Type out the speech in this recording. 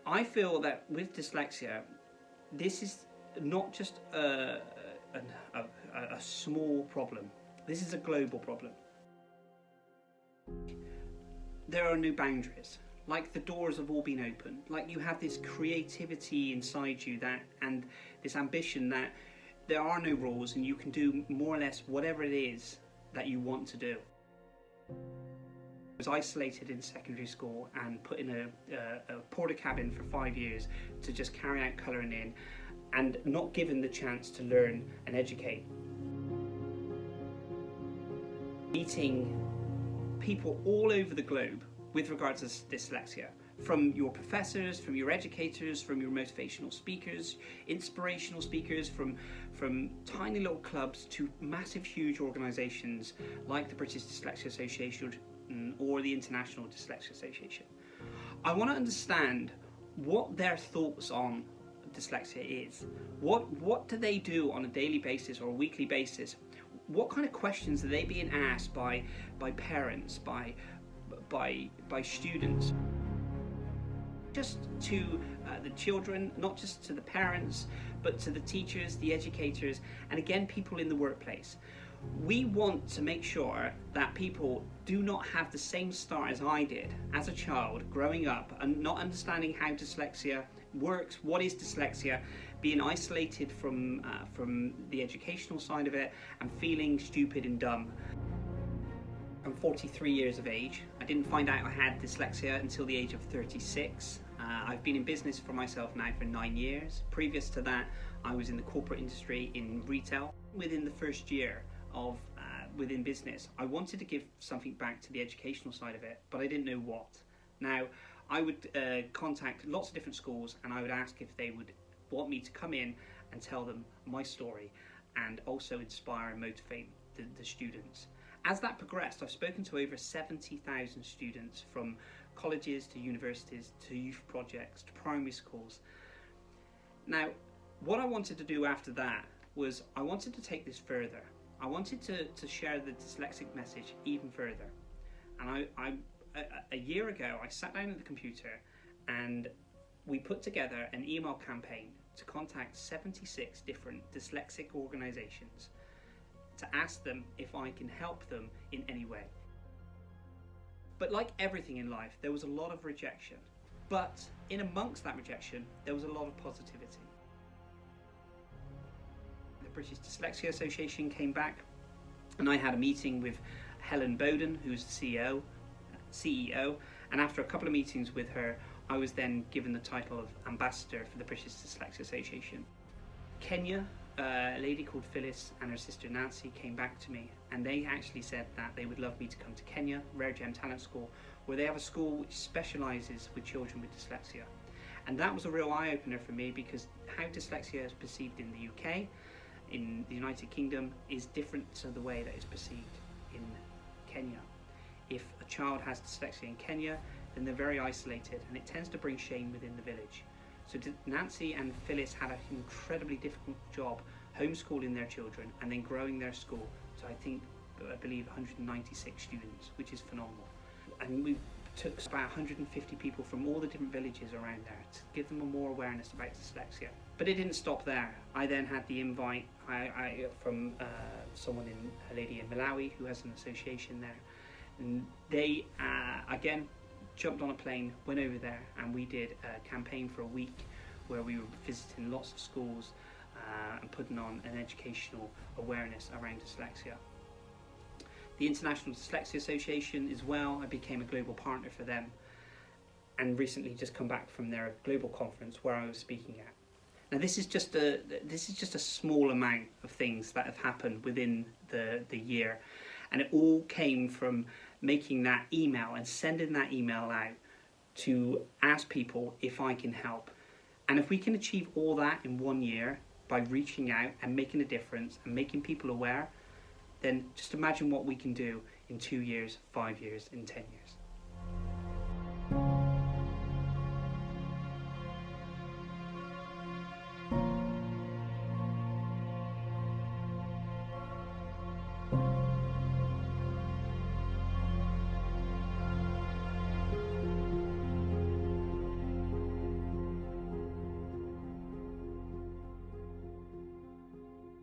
I feel that with dyslexia, this is not just a small problem. This is a global problem. There are no boundaries. Like the doors have all been opened. Like you have this creativity inside you and this ambition that there are no rules and you can do more or less whatever it is that you want to do. I was isolated in secondary school and put in a porter cabin for 5 years to just carry out colouring in and not given the chance to learn and educate. Meeting people all over the globe with regards to dyslexia, from your professors, from your educators, from your motivational speakers, inspirational speakers, from tiny little clubs to massive, huge organisations like the British Dyslexia Association or the International Dyslexia Association. I want to understand what their thoughts on dyslexia is. What do they do on a daily basis or a weekly basis? What kind of questions are they being asked by parents, by students? Just to the children, not just to the parents, but to the teachers, the educators, and again, people in the workplace. We want to make sure that people do not have the same start as I did as a child growing up and not understanding how dyslexia works, what is dyslexia, being isolated from the educational side of it and feeling stupid and dumb. I'm 43 years of age. I didn't find out I had dyslexia until the age of 36. I've been in business for myself now for 9 years. Previous to that, I was in the corporate industry in retail. Within the first year of within business, I wanted to give something back to the educational side of it, but I didn't know what. Now, I would contact lots of different schools and I would ask if they would want me to come in and tell them my story and also inspire and motivate the students. As that progressed, I've spoken to over 70,000 students, from colleges to universities to youth projects to primary schools. Now, what I wanted to do after that was I wanted to take this further. I wanted to share the dyslexic message even further. And a year ago, I sat down at the computer and we put together an email campaign to contact 76 different dyslexic organisations to ask them if I can help them in any way. But like everything in life, there was a lot of rejection. But in amongst that rejection, there was a lot of positivity. The British Dyslexia Association came back and I had a meeting with Helen Bowden, who's the CEO, and after a couple of meetings with her, I was then given the title of Ambassador for the British Dyslexia Association. Kenya, a lady called Phyllis and her sister Nancy came back to me and they actually said that they would love me to come to Kenya, Rare Gem Talent School, where they have a school which specialises with children with dyslexia. And that was a real eye-opener for me, because how dyslexia is perceived in the UK, in the United Kingdom, is different to the way that it's perceived in Kenya. If a child has dyslexia in Kenya, then they're very isolated and it tends to bring shame within the village. So Nancy and Phyllis had an incredibly difficult job homeschooling their children and then growing their school to, I believe 196 students, which is phenomenal. And we took about 150 people from all the different villages around there to give them more awareness about dyslexia. But it didn't stop there. I then had the invite from a lady in Malawi who has an association there. And they, again, jumped on a plane, went over there, and we did a campaign for a week where we were visiting lots of schools and putting on an educational awareness around dyslexia. The International Dyslexia Association as well, I became a global partner for them, and recently just come back from their global conference where I was speaking at. Now this is just a small amount of things that have happened within the year, and it all came from making that email and sending that email out to ask people if I can help. And if we can achieve all that in 1 year by reaching out and making a difference and making people aware, then just imagine what we can do in 2 years, 5 years, in 10 years.